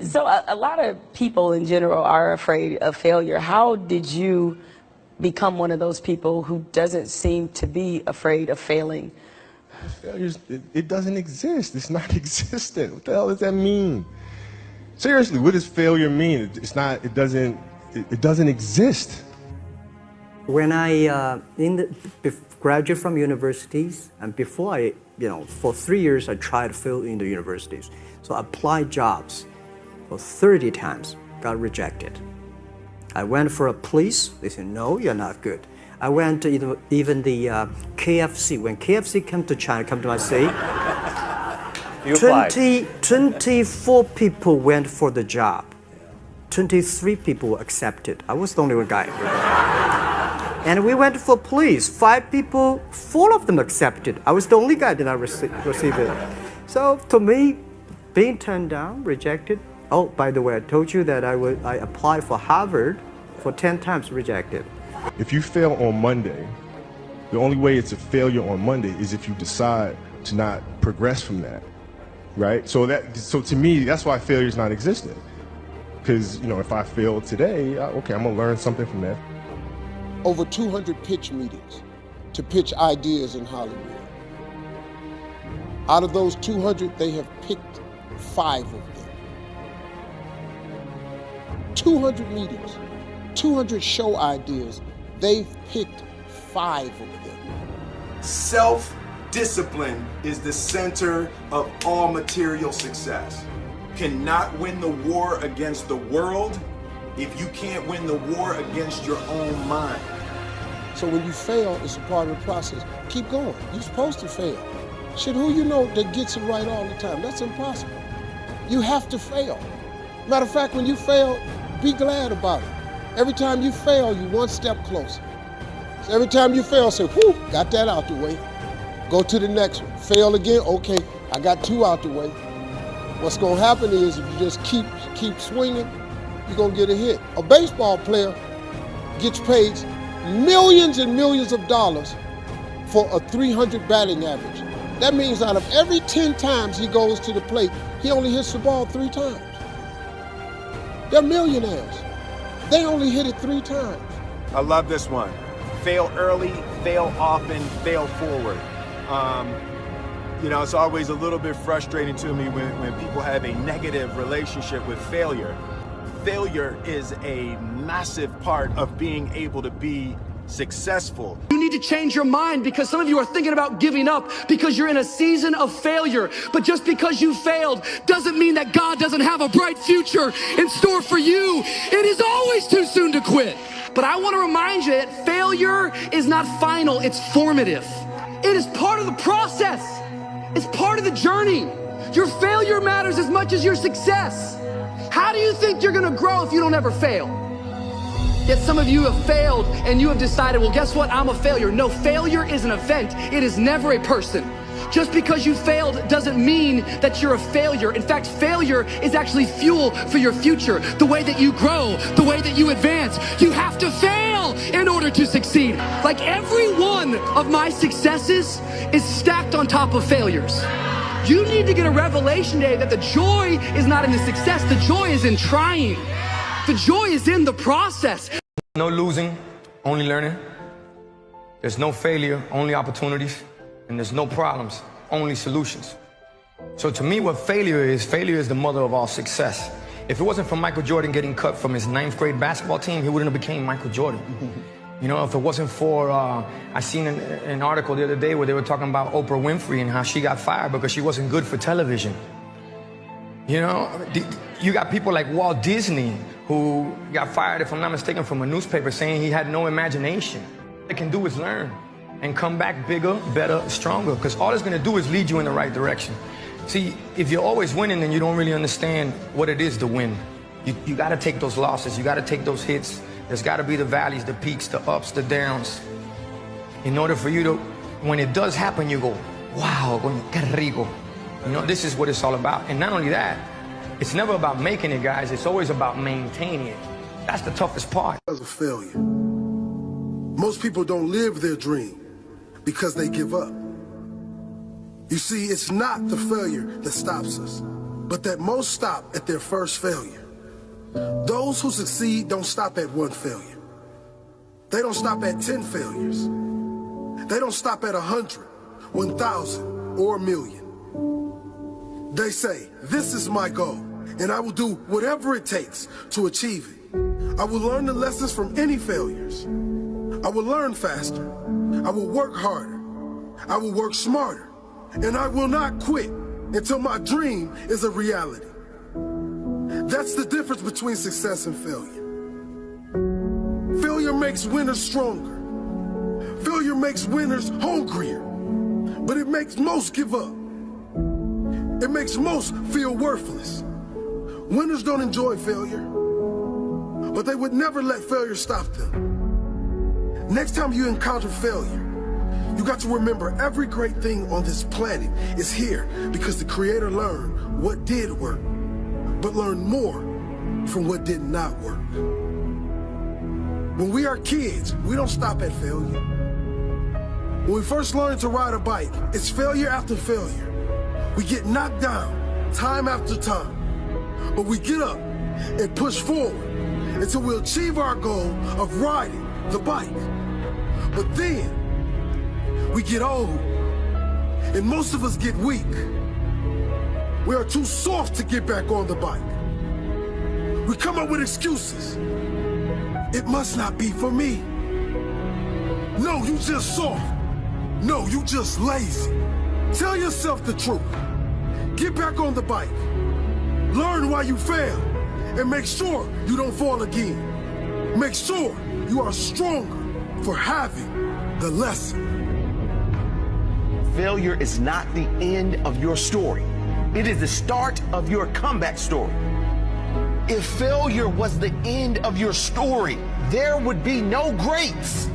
So a lot of people in general are afraid of failure. How did you become one of those people who doesn't seem to be afraid of failing? Failure, it doesn't exist. It's not existent. What the hell does that mean? Seriously, what does failure mean? It doesn't exist. When I graduate from universities, and before for 3 years I tried to fill in the universities. So I applied jobs for 30 times, got rejected. I went for a police, they said, no, you're not good. I went to even the KFC. When KFC came to China, come to my city, 24 people went for the job. 23 people were accepted. I was the only one guy. And we went for police. 5 people, 4 of them accepted. I was the only guy that I received it. So to me, being turned down, rejected. Oh, by the way, I told you that I applied for Harvard for 10 times, rejected. If you fail on Monday, the only way it's a failure on Monday is if you decide to not progress from that, right? So to me, that's why failure is not existent. Because if I fail today, okay, I'm gonna learn something from that. Over 200 pitch meetings to pitch ideas in Hollywood. Out of those 200, they have picked 5 of them. 200 meetings, 200 show ideas, they've picked 5 of them. Self-discipline is the center of all material success. Cannot win the war against the world if you can't win the war against your own mind. So when you fail, it's a part of the process. Keep going. You're supposed to fail. Shit, who you know that gets it right all the time? That's impossible. You have to fail. Matter of fact, when you fail, be glad about it. Every time you fail, you're one step closer. So every time you fail, say, whew, got that out the way. Go to the next one. Fail again, okay, I got 2 out the way. What's gonna happen is if you just keep swinging, you're gonna get a hit. A baseball player gets paid millions and millions of dollars for a 300 batting average. That means out of every 10 times he goes to the plate, he only hits the ball 3 times. They're millionaires. They only hit it 3 times. I love this one. Fail early, fail often, fail forward. It's always a little bit frustrating to me when people have a negative relationship with failure. Failure is a massive part of being able to be successful. You need to change your mind because some of you are thinking about giving up because you're in a season of failure. But just because you failed doesn't mean that God doesn't have a bright future in store for you. It is always too soon to quit. But I want to remind you that failure is not final, it's formative. It is part of the process. It's part of the journey. Your failure matters as much as your success. How do you think you're gonna grow if you don't ever fail? Yet some of you have failed and you have decided, well, guess what? I'm a failure. No, failure is an event. It is never a person. Just because you failed doesn't mean that you're a failure. In fact, failure is actually fuel for your future. The way that you grow, the way that you advance, you have to fail in order to succeed. Like every one of my successes is stacked on top of failures. You need to get a revelation today that the joy is not in the success, the joy is in trying. The joy is in the process. No losing, only learning. There's no failure, only opportunities. And there's no problems, only solutions. So to me, what failure is the mother of all success. If it wasn't for Michael Jordan getting cut from his 9th grade basketball team, he wouldn't have became Michael Jordan. If it wasn't for, I seen an article the other day where they were talking about Oprah Winfrey and how she got fired because she wasn't good for television. You got people like Walt Disney who got fired, if I'm not mistaken, from a newspaper saying he had no imagination. All they can do is learn and come back bigger, better, stronger, because all it's gonna do is lead you in the right direction. See, if you're always winning, then you don't really understand what it is to win. You gotta take those losses, you gotta take those hits. There's gotta be the valleys, the peaks, the ups, the downs. In order for you to, when it does happen, you go, wow, qué rico. This is what it's all about. And not only that, it's never about making it, guys, it's always about maintaining it. That's the toughest part. As a failure. Most people don't live their dream because they give up. You see, it's not the failure that stops us, but that most stop at their first failure. Those who succeed don't stop at one failure. They don't stop at 10 failures. They don't stop at 100, 1,000, or 1,000,000. They say, this is my goal, and I will do whatever it takes to achieve it. I will learn the lessons from any failures. I will learn faster. I will work harder. I will work smarter. And I will not quit until my dream is a reality. That's the difference between success and failure. Failure makes winners stronger. Failure makes winners hungrier. But it makes most give up. It makes most feel worthless. Winners don't enjoy failure, but they would never let failure stop them. Next time you encounter failure, you got to remember every great thing on this planet is here because the Creator learned what did work, but learned more from what did not work. When we are kids, we don't stop at failure. When we first learn to ride a bike, it's failure after failure. We get knocked down time after time, but we get up and push forward until we achieve our goal of riding the bike. But then we get old, and most of us get weak. We are too soft to get back on the bike. We come up with excuses. It must not be for me. No, you just soft. No, you just lazy. Tell yourself the truth. Get back on the bike. Learn why you failed, and make sure you don't fall again. Make sure you are stronger for having the lesson. Failure is not the end of your story. It is the start of your comeback story. If failure was the end of your story, there would be no greats.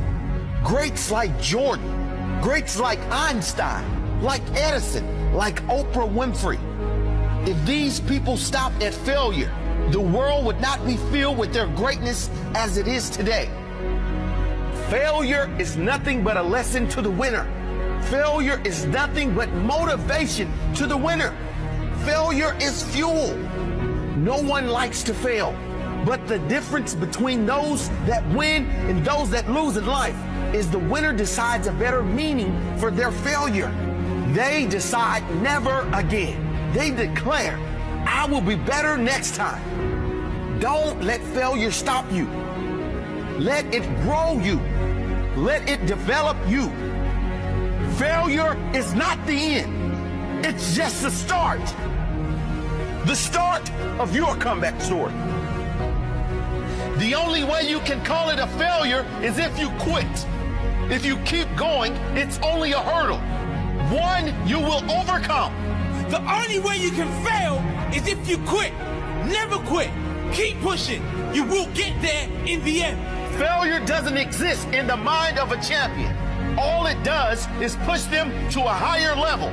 Greats like Jordan, greats like Einstein, like Edison, like Oprah Winfrey. If these people stopped at failure, the world would not be filled with their greatness as it is today. Failure is nothing but a lesson to the winner. Failure is nothing but motivation to the winner. Failure is fuel. No one likes to fail, but the difference between those that win and those that lose in life is the winner decides a better meaning for their failure. They decide never again. They declare, I will be better next time. Don't let failure stop you. Let it grow you. Let it develop you. Failure is not the end. It's just the start. The start of your comeback story. The only way you can call it a failure is if you quit. If you keep going, it's only a hurdle. One you will overcome. The only way you can fail is if you quit. Never quit. Keep pushing. You will get there in the end. Failure doesn't exist in the mind of a champion. All it does is push them to a higher level.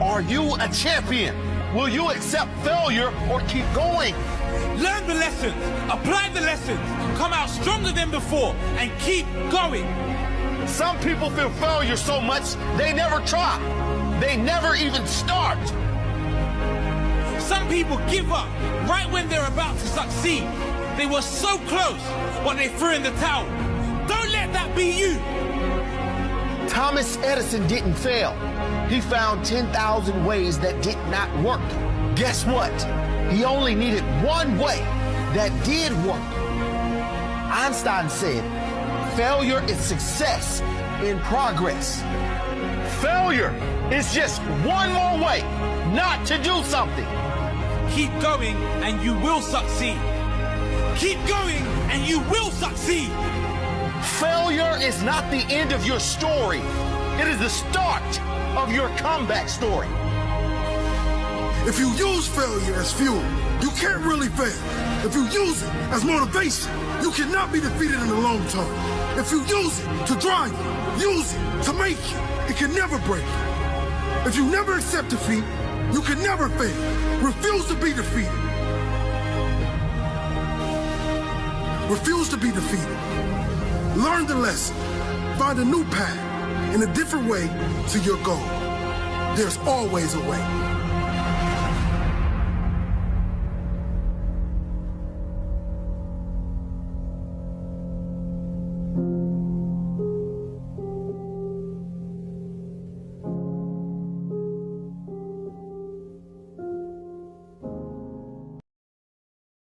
Are you a champion? Will you accept failure or keep going? Learn the lessons, apply the lessons, come out stronger than before, and keep going. Some people feel failure so much they never try. They never even start. Some people give up right when they're about to succeed. They were so close, but they threw in the towel. Don't let that be you. Thomas Edison didn't fail. He found 10,000 ways that did not work. Guess what? He only needed one way that did work. Einstein said, failure is success in progress. Failure is just one more way not to do something. Keep going and you will succeed. Keep going and you will succeed. Failure is not the end of your story. It is the start of your comeback story. If you use failure as fuel, you can't really fail. If you use it as motivation, you cannot be defeated in the long term. If you use it to drive you, use it to make you, it can never break you. If you never accept defeat, you can never fail. Refuse to be defeated. Refuse to be defeated. Learn the lesson. Find a new path and a different way to your goal. There's always a way.